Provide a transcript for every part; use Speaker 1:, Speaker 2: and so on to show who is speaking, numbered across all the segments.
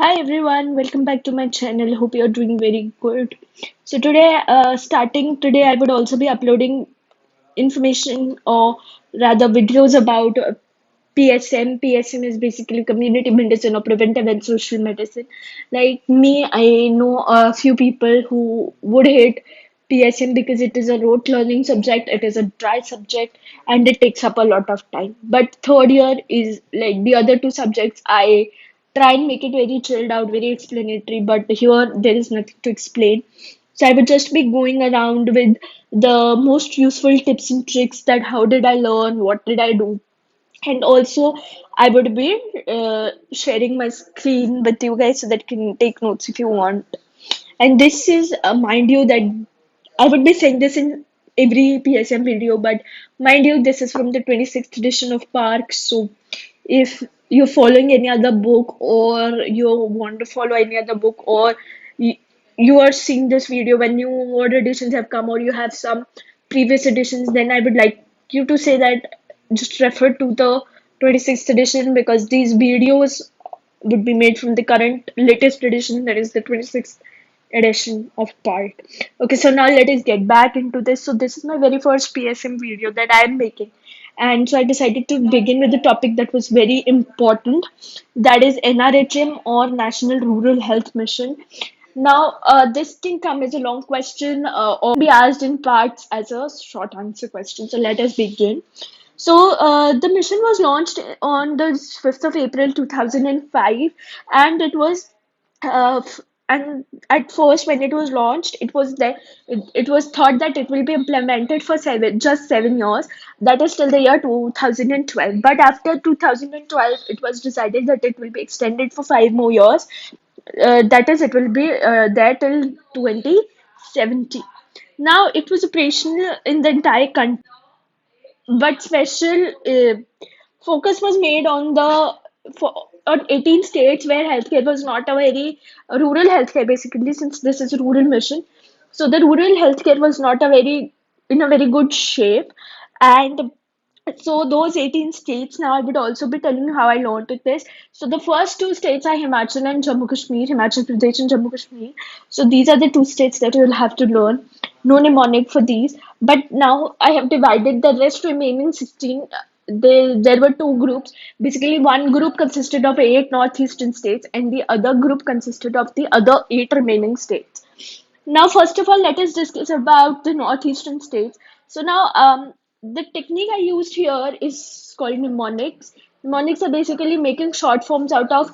Speaker 1: Hi everyone, welcome back to my channel. Hope you're doing very good. So today, starting today, I would also be uploading information or rather videos about PSM. PSM is basically community medicine or preventive and social medicine. Like me, I know a few people who would hate PSM because it is a rote learning subject, it is a dry subject, and it takes up a lot of time. But third year is like the other two subjects, I try and make it very chilled out, very explanatory, but here there is nothing to explain. So I would just be going around with the most useful tips and tricks that how did I learn, what did I do, and also I would be sharing my screen with you guys so that you can take notes if you want. And this is, mind you, that I would be saying this in every PSM video, but mind you, this is from the 26th edition of Park. So if you're following any other book or you want to follow any other book or you, you are seeing this video when new more editions have come or you have some previous editions, then I would like you to say that just refer to the 26th edition because these videos would be made from the current latest edition, that is the 26th edition of part. Okay, so now let us get back into this. So this is my very first PSM video that I am making. And so I decided to begin with the topic that was very important, that is NRHM or National Rural Health Mission. Now, this can come as a long question or be asked in parts as a short answer question. So let us begin. So, the mission was launched on the 5th of April 2005, and it was and at first when it was launched it was thought that it will be implemented for 7 years, that is till the year 2012, but after 2012 it was decided that it will be extended for 5 more years, that is it will be there till 2070. Now it was operational in the entire country, but special focus was made on the for on 18 states where healthcare was not a very rural healthcare, basically, since this is a rural mission. So the rural healthcare was not a very in a very good shape, and so those 18 states, now I would also be telling you how I learned it this. So the first two states are Himachal and Jammu Kashmir, Himachal Pradesh and Jammu Kashmir. So these are the two states that you will have to learn. No mnemonic for these. But now I have divided the rest remaining 16. There were two groups. Basically, one group consisted of eight northeastern states, and the other group consisted of the other eight remaining states. Now, first of all, let us discuss about the northeastern states. So now, the technique I used here is called mnemonics. Mnemonics are basically making short forms out of,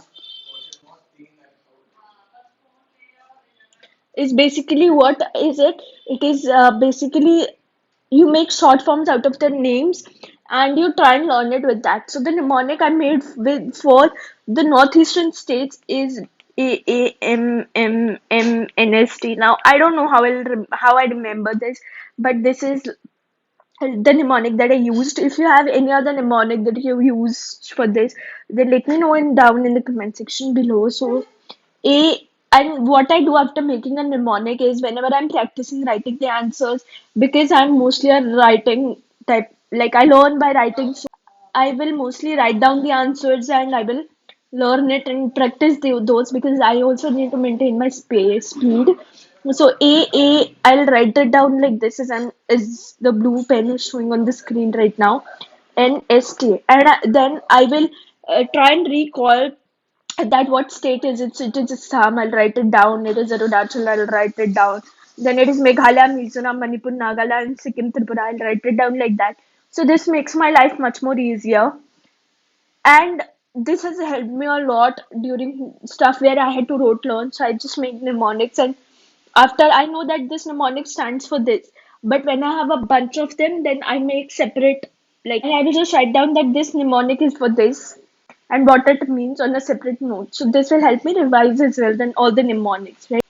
Speaker 1: is basically what is it? It is basically you make short forms out of the names and you try and learn it with that. So the mnemonic I made with for the northeastern states is AAMMMNST. Now I don't know how I remember this, but this is the mnemonic that I used. If you have any other mnemonic that you use for this, then let me know down in the comment section below. So a and what I do after making a mnemonic is whenever I'm practicing writing the answers, because I'm mostly a writing type, like I learn by writing, so I will mostly write down the answers and I will learn it and practice those because I also need to maintain my space speed. So I'll write it down like this is the blue pen is showing on the screen right now. NST, and then I will try and recall that what state is it? So it is Assam, I'll write it down. It is Arunachal, I'll write it down. Then it is Meghalaya, Mizoram, Manipur, Nagaland, Sikkim, Tripura, I'll write it down like that. So this makes my life much more easier. And this has helped me a lot during stuff where I had to rote learn. So I just make mnemonics, and after I know that this mnemonic stands for this. But when I have a bunch of them, then I make separate, like I will just write down that this mnemonic is for this and what it means on a separate note. So this will help me revise as well than all the mnemonics, right?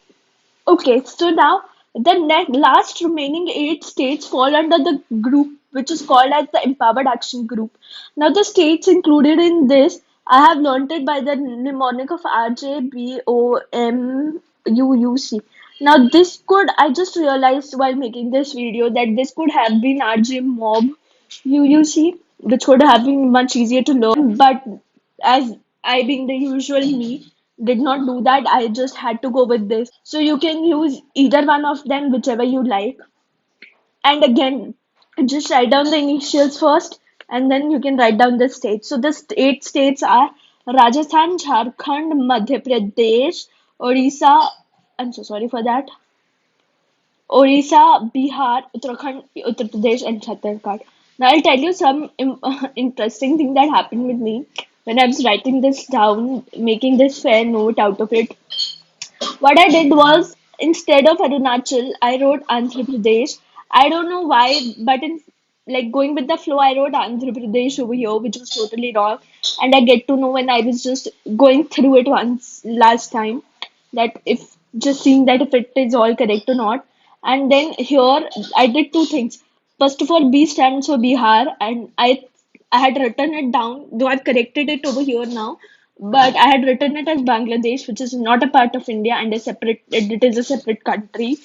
Speaker 1: Okay, so now the last remaining eight states fall under the group which is called as the Empowered Action Group. Now, the states included in this, I have learnt it by the mnemonic of RJBOMUUC. Now, this could, I just realized while making this video that this could have been RJ Mob UUC, which would have been much easier to learn, but as I being the usual me, did not do that. I just had to go with this. So you can use either one of them, whichever you like. And again, just write down the initials first, and then you can write down the states. So the eight states are Rajasthan, Jharkhand, Madhya Pradesh, Odisha. I'm so sorry for that. Odisha, Bihar, Uttarakhand, Uttar Pradesh, and Chhattisgarh. Now I'll tell you some interesting thing that happened with me when I was writing this down, making this fair note out of it. What I did was, instead of Arunachal, I wrote Andhra Pradesh. I don't know why, but in like going with the flow, I wrote Andhra Pradesh over here, which was totally wrong. And I get to know when I was just going through it once last time, that if just seeing that if it is all correct or not. And then here I did two things. First of all, B stands for Bihar, and I had written it down, though I've corrected it over here now. But I had written it as Bangladesh, which is not a part of India and a separate. It is a separate country.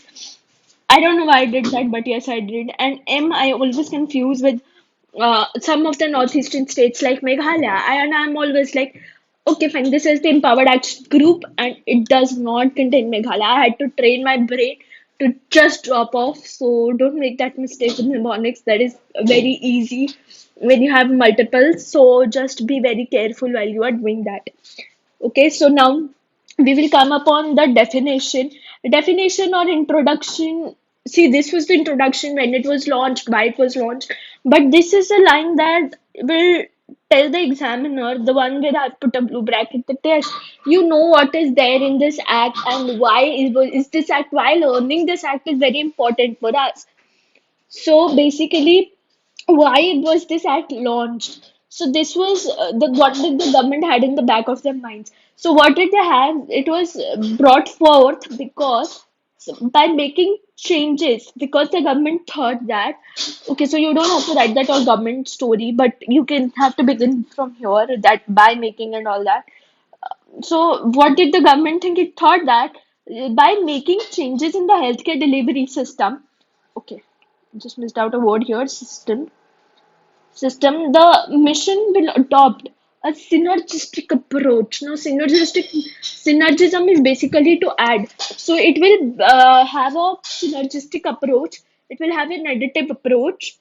Speaker 1: I don't know why I did that, but yes, I did. And M, I always confuse with some of the northeastern states like Meghalaya. And I'm always like, okay, fine, this is the Empowered Action Group, and it does not contain Meghalaya. I had to train my brain to just drop off. So don't make that mistake with mnemonics. That is very easy when you have multiples. So just be very careful while you are doing that. Okay, so now we will come upon the definition. Definition or introduction. See, this was the introduction when it was launched, why it was launched. But this is a line that will tell the examiner, the one where I've put a blue bracket, that yes, you know what is there in this act and why is this act, why learning this act is very important for us. So basically, why was this act launched? So this was the what did the government had in the back of their minds. So what did they have? It was brought forth because by making changes, because the government thought that okay, so you don't have to write that all government story, but you can have to begin from here that by making and all that. So what did the government think? It thought that by making changes in the healthcare delivery system, okay, just missed out a word here, system, the mission will adopt a synergistic approach. Now, synergism is basically to add. So it will have a synergistic approach. It will have an additive approach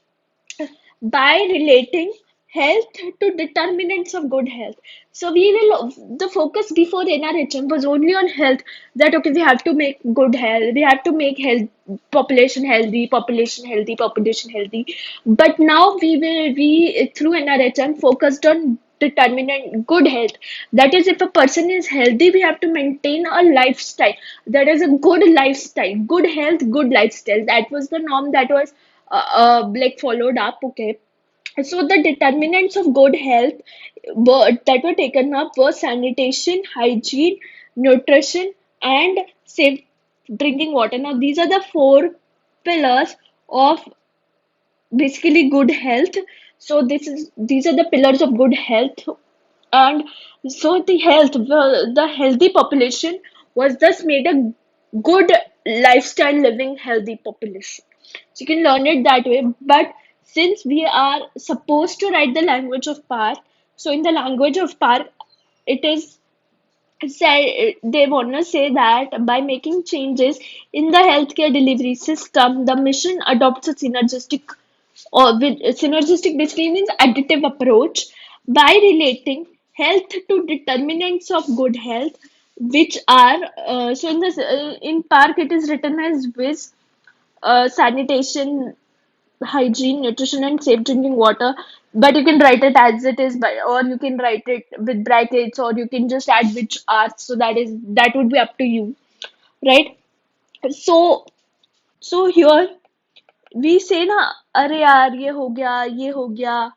Speaker 1: by relating health to determinants of good health. So we will the focus before NRHM was only on health. That okay, we have to make good health, we have to make health population healthy, population healthy. But now we through NRHM focused on determinant good health. That is, if a person is healthy, we have to maintain a lifestyle. That is a good lifestyle, good health, good lifestyle. That was the norm that was like followed up. Okay, so the determinants of good health that were taken up were sanitation, hygiene, nutrition, and safe drinking water. Now these are the four pillars of basically good health. So these are the pillars of good health. And so the healthy population was thus made a good lifestyle living healthy population. So you can learn it that way. But since we are supposed to write the language of power, so in the language of power, it is say they want to say that by making changes in the healthcare delivery system, the mission adopts a synergistic basically means additive approach by relating health to determinants of good health, which are so in this in park it is written as with sanitation, hygiene, nutrition, and safe drinking water. But you can write it as it is, or you can write it with brackets, or you can just add which are. So that would be up to you, right? So here we say na, अरे यार ये हो गया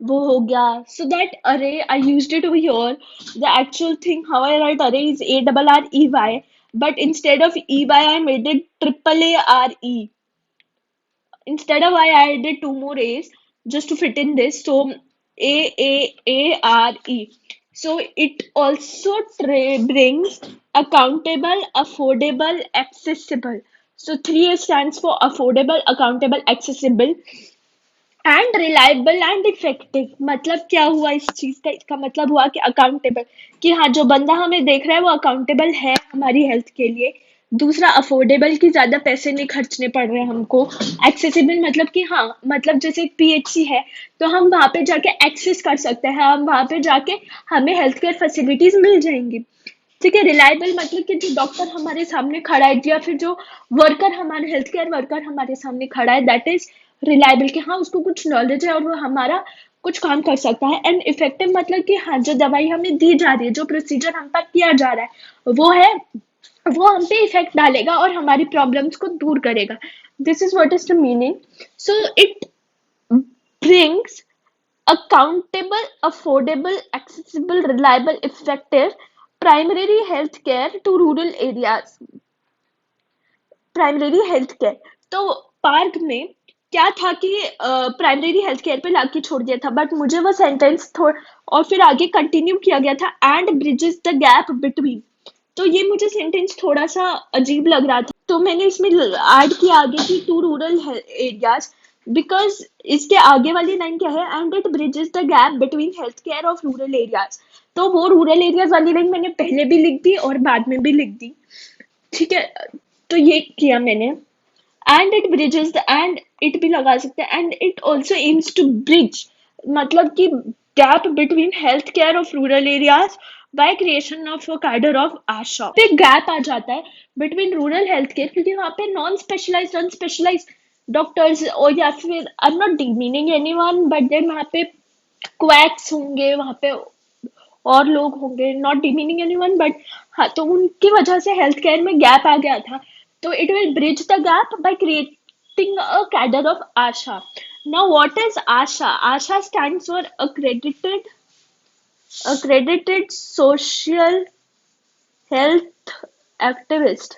Speaker 1: वो हो गया. So that array I used it over here. The actual thing how I write array is ARREY, but instead of EY I made it triple ARE. Instead of I added two more A's just to fit in this. So AAARE. So it also brings accountable, affordable, accessible. So 3A stands for affordable, accountable, accessible. And reliable and effective, मतलब क्या हुआ इस चीज का, इसका मतलब हुआ कि अकाउंटेबल, कि हाँ जो बंदा हमें देख रहा है वो अकाउंटेबल है हमारी हेल्थ के लिए। दूसरा अफोर्डेबल, कि ज्यादा पैसे नहीं खर्चने पड़ रहे हमको। एक्सेसिबल, मतलब कि हाँ, मतलब जैसे पीएचसी है तो हम वहां पे जाके एक्सेस कर सकते हैं, हम वहां पे जाके हमें हेल्थ केयर फैसिलिटीज मिल जाएंगी। ठीक है। रिलायबल मतलब कि जो डॉक्टर हमारे सामने खड़ा है या फिर जो वर्कर, हमारे हेल्थ केयर वर्कर हमारे सामने खड़ा है, दैट इज रिलायबल, कि हाँ उसको कुछ नॉलेज है और वो हमारा कुछ काम कर सकता है। एंड इफेक्टिव मतलब कि हाँ जो दवाई हमें दी जा रही है, जो प्रोसीजर हम पर किया जा रहा है वो हम पे इफेक्ट डालेगा और हमारी प्रॉब्लम्स को दूर करेगा। This is what is the meaning. So it brings accountable, affordable, accessible, reliable, effective primary health care to rural areas. Primary health care, तो पार्क में क्या था कि प्राइमरी हेल्थ केयर पे लाके छोड़ दिया था, बट मुझे वो सेंटेंस थोड़ा और फिर आगे कंटिन्यू किया गया था, and bridges the gap between. तो ये मुझे सेंटेंस थोड़ा सा अजीब लग रहा था, तो मैंने इसमें ऐड किया आगे की टू रूरल एरियाज, बिकॉज इसके आगे वाली लाइन क्या है, and it bridges the gap between health care of rural areas. तो वो रूरल एरियाज वाली लाइन मैंने पहले भी लिख दी और बाद में भी लिख दी। ठीक है। तो ये किया मैंने। And it bridges the, and it भी लगा सकते हैं, and it also aims to bridge, मतलब कि gap between health care of rural areas by creation of a cadre of ASHA. पे गैप आ जाता है बिटवीन रूरल हेल्थ केयर, क्योंकि वहां पे नॉन स्पेशलाइज्ड अनस्पेशलाइज्ड डॉक्टर्स, और या फिर I am not demeaning anyone, but then वहां पे क्वैक्स होंगे वहां पे, और लोग होंगे, नॉट डिमीनिंग एनीवन, बट हाँ, तो उनकी वजह से हेल्थ केयर में गैप आ गया था। तो it will bridge the gap by creating a cadre of Asha. Now what is Asha? Asha stands for accredited social health activist।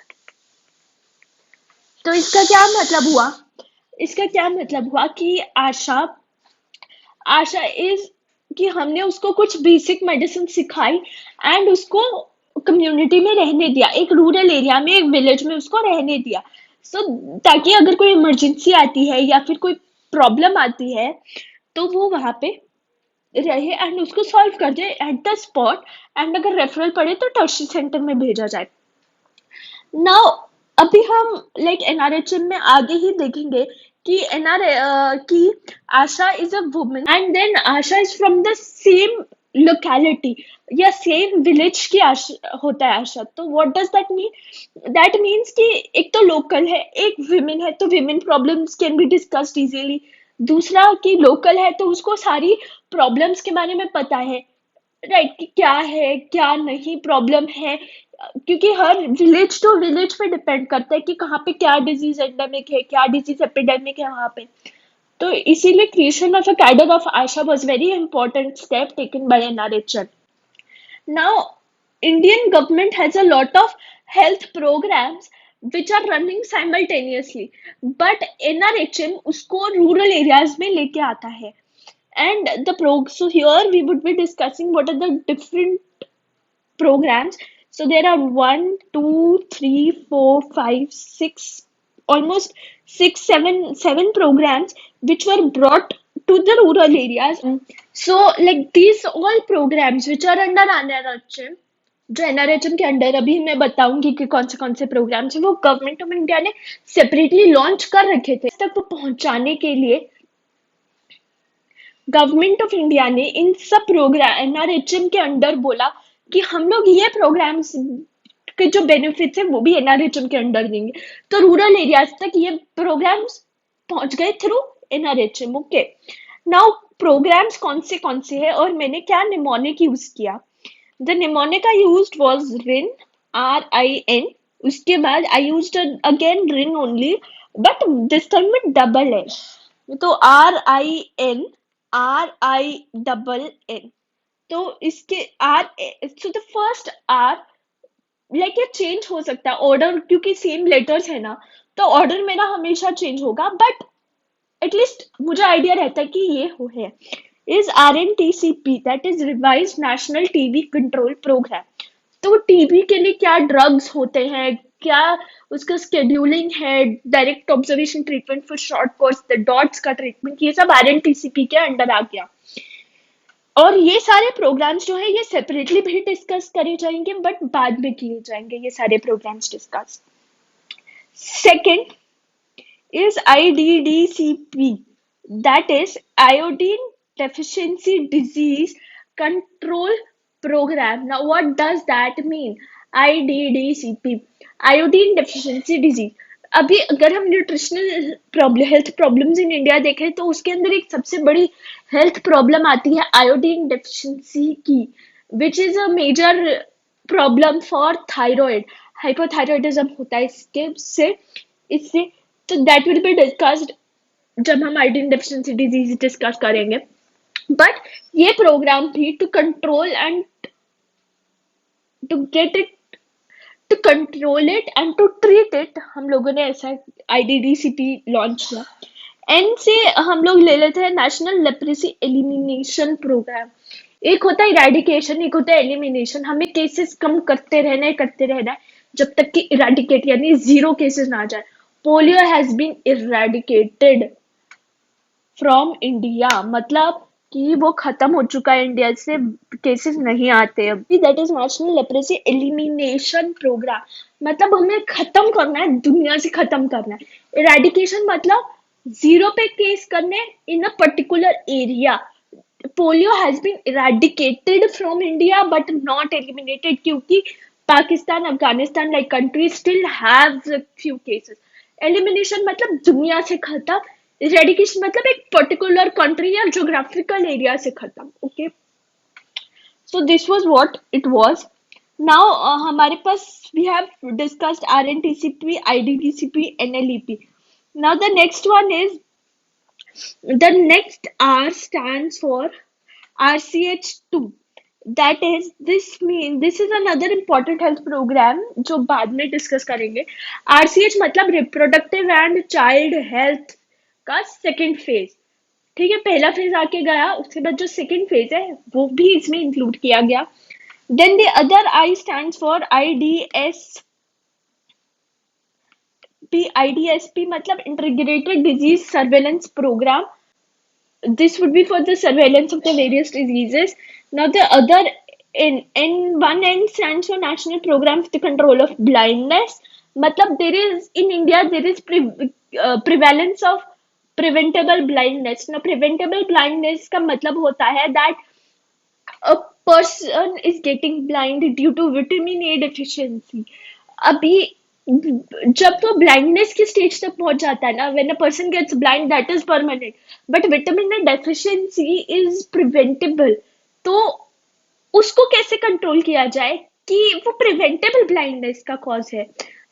Speaker 1: तो इसका क्या मतलब हुआ? इसका क्या मतलब हुआ कि आशा, आशा इज, कि हमने उसको कुछ बेसिक मेडिसिन सिखाई एंड उसको कम्युनिटी में रहने दिया, एक रूरल एरिया में, एक विलेज में उसको रहने दिया। सो ताकि अगर कोई इमरजेंसी आती है या फिर कोई प्रॉब्लम आती है तो वो वहां पे रहे एंड उसको सॉल्व कर दे एट द स्पॉट, एंड अगर रेफरल पड़े तो टर्शियरी सेंटर में भेजा जाए। नाउ अभी हम लाइक एनआरएचएम में आगे ही देखेंगे कि एनआर की ASHA is a woman, and then ASHA is from the same locality या सेम विलेज की आशा होता है आशा। तो what does that mean? That means कि एक तो लोकल है, एक विमेन है, तो women problems can be discussed easily. दूसरा कि लोकल है तो उसको सारी प्रॉब्लम्स के बारे में पता है, राइट, कि क्या है क्या नहीं प्रॉब्लम है, क्योंकि हर विलेज टू विलेज पे डिपेंड करता है कि कहाँ पे क्या डिजीज एंडेमिक है, क्या डिजीज एपिडेमिक है वहां पे। तो इसीलिए creation of a cadre of Asha was very important step taken by NRHM. Now, Indian government has a lot of health programs which are running simultaneously, but NRHM उसको rural areas में लेके आता है। And so here we would be discussing what are the different programs. So there are one, two, three, four, five, six, almost six, seven programs which were brought to the rural areas. So like these all programs which are under NRHM, जो NRHM के under, अभी मैं बताऊंगी कि कौन से programmes हैं, वो गवर्नमेंट ऑफ इंडिया ने सेपरेटली लॉन्च कर रखे थे। तक वो पहुंचाने के लिए गवर्नमेंट ऑफ इंडिया ने इन सब प्रोग्राम एनआरएचएम के अंडर बोला कि हम लोग ये प्रोग्राम्स के जो बेनिफिट्स है वो भी एनआरएचएम के अंडर देंगे। तो रूरल एरियाज तक ये प्रोग्राम्स पहुंच गए through NRHM. Okay. Now programmes कौन से है और मैंने क्या निमोनिक यूज किया? The mnemonic I used was RIN, RIN। उसके बाद I used again RIN only, but this time में डबल है, तो RIN। तो इसके R, so the first R, like ये चेंज हो सकता है ऑर्डर, क्योंकि सेम लेटर्स है ना, तो ऑर्डर मेरा हमेशा चेंज होगा, बट एटलीस्ट मुझे आइडिया रहता है कि ये हो है। Is RNTCP, that is revise national TB control programme. तो टीबी के लिए क्या ड्रग्स होते हैं, क्या उसका स्केड्यूलिंग है, direct observation treatment for short course, the dots का ट्रीटमेंट, ये सब RNTCP के अंडर आ गया। और ये सारे प्रोग्राम्स जो है ये सेपरेटली भी डिस्कस करे जाएंगे, बट बाद में किए जाएंगे ये सारे programmes discuss. Second is IDDCP, that is Iodine Deficiency Disease Control Program. Now, what does that mean? IDDCP, Iodine Deficiency Disease. अभी अगर हम nutritional problem, health problems in India देखें तो उसके अंदर एक सबसे बड़ी हेल्थ प्रॉब्लम आती है आयोडीन डेफिशिएंसी की, which is a major problem for thyroid. Hypothyroidism होता है इससे तो दैट विल बी डिस्कस्ड जब हम आयोडीन डेफिशिएंसी डिजीज डिस्कस करेंगे। बट ये प्रोग्राम भी to control and to get it, to control it and to treat it, हम लोगों ने ऐसा IDDCP लॉन्च किया। एन से हम लोग ले लेते हैं नेशनल लेप्रेसी एलिमिनेशन प्रोग्राम। एक होता है इरेडिकेशन, एक होता है एलिमिनेशन। हमें केसेस कम करते रहना है जब तक कि इरेडिकेट यानी 0 केसेस ना आ जाए। Polio has been eradicated from India, मतलब कि वो खत्म हो चुका है इंडिया से, केसेस नहीं आते अभी। That is national leprosy elimination programme, मतलब हमें खत्म करना है, दुनिया से खत्म करना है। इरेडिकेशन मतलब 0 पे केस करने in a particular area. Polio has been eradicated from India but not eliminated, क्योंकि Pakistan, Afghanistan like country still have few cases. Elimination मतलब दुनिया से खत्म, इरेडिकेशन मतलब एक पर्टिकुलर कंट्री या ज्योग्राफिकल एरिया से खत्म। Okay, so this was what it was. Now हमारे पास we have discussed RNTCP, IDDCP, NLEP. Now the next one is, the next R stands for RCH2. That is, this is another important health program जो बाद में discuss करेंगे। RCH मतलब reproductive and child health का second phase. ठीक है, पहला phase आके गया, उसके बाद जो सेकेंड फेज है वो भी इसमें इंक्लूड किया गया। Then the other I stands for IDSP मतलब integrated disease surveillance programme. This would be for the surveillance of the various diseases. Now the other in one end stands for National Program for the Control of Blindness. मतलब there is in India there is prevalence of preventable blindness. Now preventable blindness का मतलब होता है that a person is getting blind due to vitamin A deficiency. अभी जब वो blindness की stage तक पहुंच जाता है ना, when a person gets blind that is permanent, but vitamin A deficiency is preventable. तो उसको कैसे कंट्रोल किया जाए कि वो प्रिवेंटेबल ब्लाइंडनेस का कॉज है,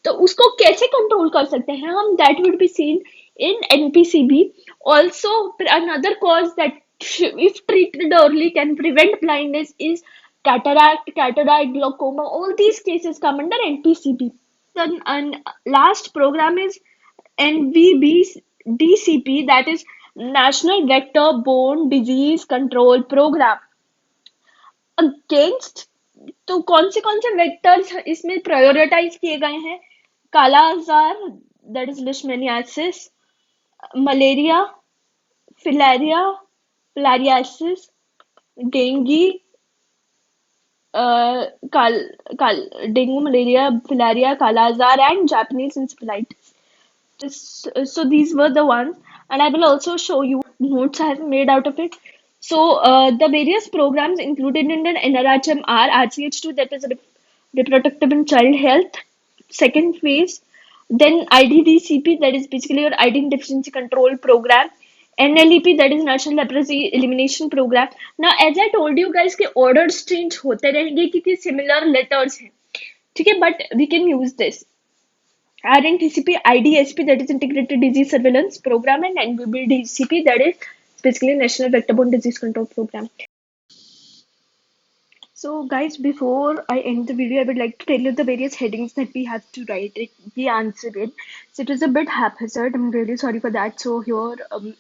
Speaker 1: तो उसको कैसे कंट्रोल कर सकते हैं हम, that would be seen in NPCB. Also another cause that if treated early can prevent blindness is cataract, glaucoma. All these cases come under NPCB. The last program is NVBDCP, that is National Vector-Borne Disease Control Program. Against, तो कौन से vectors इसमें prioritise किए गए हैं? Kala azar, that is leishmaniasis, malaria, filaria, filariasis, dengue, dengue, malaria, filaria, kala azar and Japanese encephalitis. So these were the ones, and I will also show you notes I have made out of it. So the various programs included in the NRHM are RCH2, that is reproductive and child health, second phase. Then IDDCP, that is basically your iodine deficiency control program. NLEP, that is National Leprosy Elimination Program. Now as I told you guys कि orders change होते रहेंगे क्योंकि similar letters हैं, ठीक है, but we can use this. RNTCP, IDSP, that is Integrated Disease Surveillance Program, and NVBDCP, that is basically National Vector-Borne Disease Control Program. So guys, before I end the video, I would like to tell you the various headings that we have to write the answer in. So it is a bit haphazard, I'm really sorry for that. So here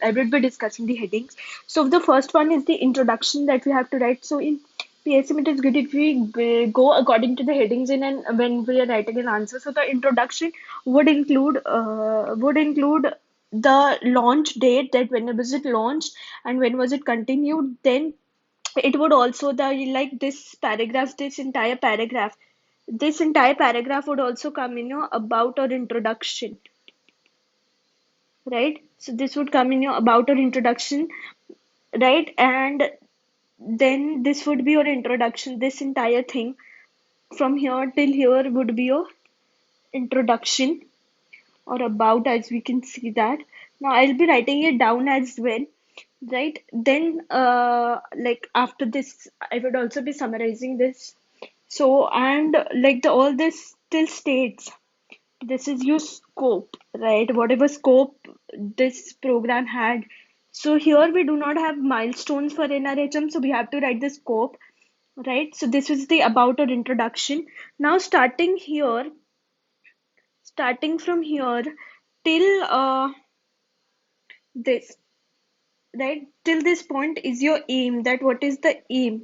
Speaker 1: I will be discussing the headings. So the first one is the introduction that we have to write. So in PSM, it is good if we go according to the headings in and when we are writing an answer. So the introduction would include the launch date, that when was it launched and when was it continued. Then it would also the like this entire paragraph would also come in your about or introduction, right? So this would come in your about or introduction, right? And then this would be your introduction. This entire thing from here till here would be your introduction or about, as we can see that. Now I'll be writing it down as well, right? Then like after this I would also be summarizing this. So and like the all this still states this is your scope, right? Whatever scope this program had. So here we do not have milestones for NRHM, so we have to write the scope, right? So this is the about or introduction. Now starting from here till this, right? Till this point is your aim. That what is the aim?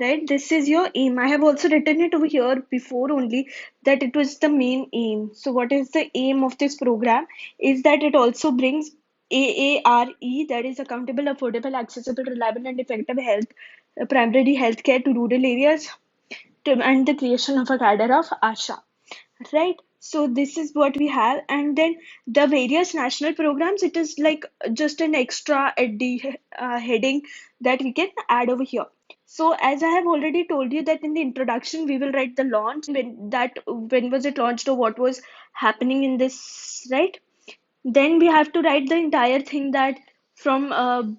Speaker 1: Right, this is your aim. I have also written it over here before only that it was the main aim. So what is the aim of this program is that it also brings AARE, that is accountable, affordable, accessible, reliable and effective primary health care to rural areas, and the creation of a cadre of ASHA, right? So this is what we have, and then the various national programs, it is like just an extra at the heading that we can add over here. So as I have already told you that in the introduction we will write the launch, when was it launched or what was happening in this, right? Then we have to write the entire thing, that from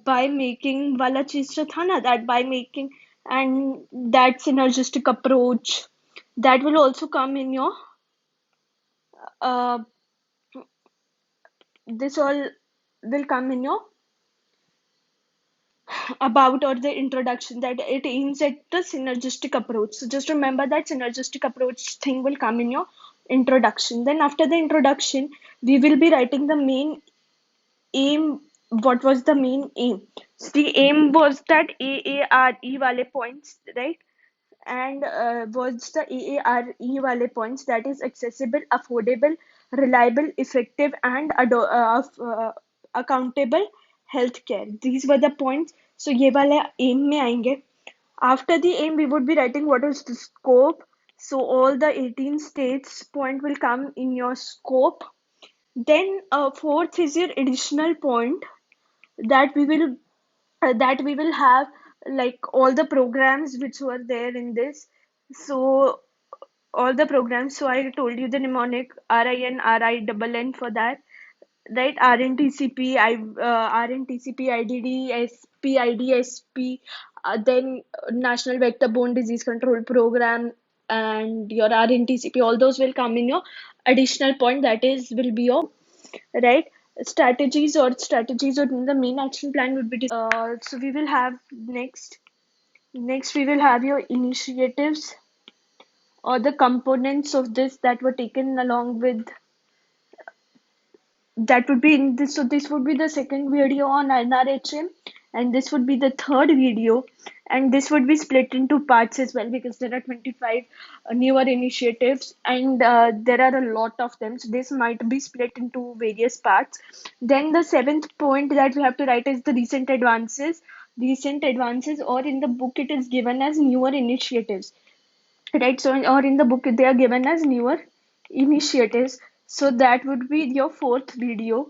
Speaker 1: by making wala cheez jo tha na, that by making, and that synergistic approach, that will also come in your uh, this all will come in your about or the introduction, that it aims at the synergistic approach. So just remember that synergistic approach thing will come in your introduction. Then after the introduction, we will be writing the main aim. What was the main aim? So the aim was that AARE wale points, right? And was the AARE wale points, that is accessible, affordable, reliable, effective, and accountable healthcare. These were the points. So ये वाले aim में आएंगे. After the aim, we would be writing what is the scope. So all the 18 states point will come in your scope. Then fourth is your additional point, that we will have like all the programs which were there in this. So all the programs. So I told you the mnemonic RIN, RINN for that, right? RNTCP, RNTCP, IDD, SP, IDSP, then National Vector-Borne Disease Control Program, and your RNTCP. All those will come in your additional point. That is will be your right strategies or in the main action plan would be. So we will have next we will have your initiatives or the components of this that were taken along with, that would be in this. So this would be the second video on NRHM, and this would be the third video, and this would be split into parts as well, because there are 25 newer initiatives, and there are a lot of them, so this might be split into various parts. Then the seventh point that we have to write is the recent advances, or in the book it is given as newer initiatives, right? So or in the book they are given as newer initiatives. So that would be your fourth video.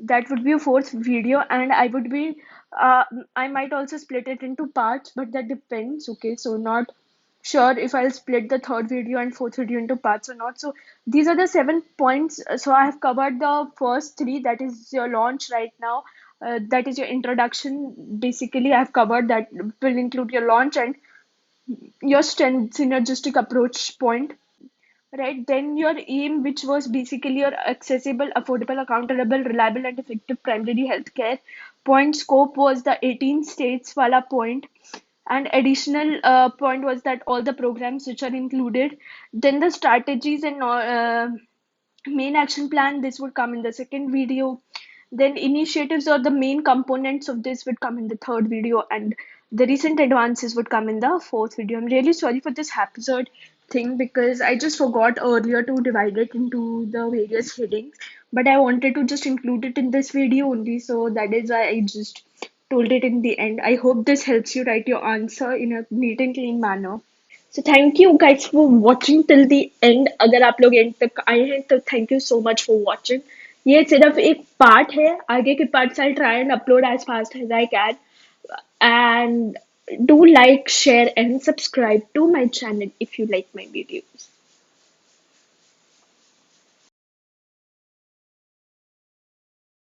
Speaker 1: And uh, I might also split it into parts, but that depends. Okay, so not sure if I'll split the third video and fourth video into parts or not. So these are the 7 points. So I have covered the first three, that is your launch right now, that is your introduction. Basically I have covered that, will include your launch and your strength synergistic approach point, right? Then your aim, which was basically your accessible, affordable, accountable, reliable and effective primary health care point. Scope was the 18 states wala point, and additional point was that all the programs which are included. Then the strategies and main action plan, this would come in the second video. Then initiatives or the main components of this would come in the third video, and the recent advances would come in the fourth video. I'm really sorry for this episode thing because I just forgot earlier to divide it into the various headings, but I wanted to just include it in this video only, so that is why I just told it in the end. I hope this helps you write your answer in a neat and clean manner. So thank you guys for watching till the end. अगर आप लोग end तक आए हैं तो thank you so much for watching. ये सिर्फ एक part है, आगे के parts I'll try and upload as fast as I can. And do like, share, and subscribe to my channel if you like my videos.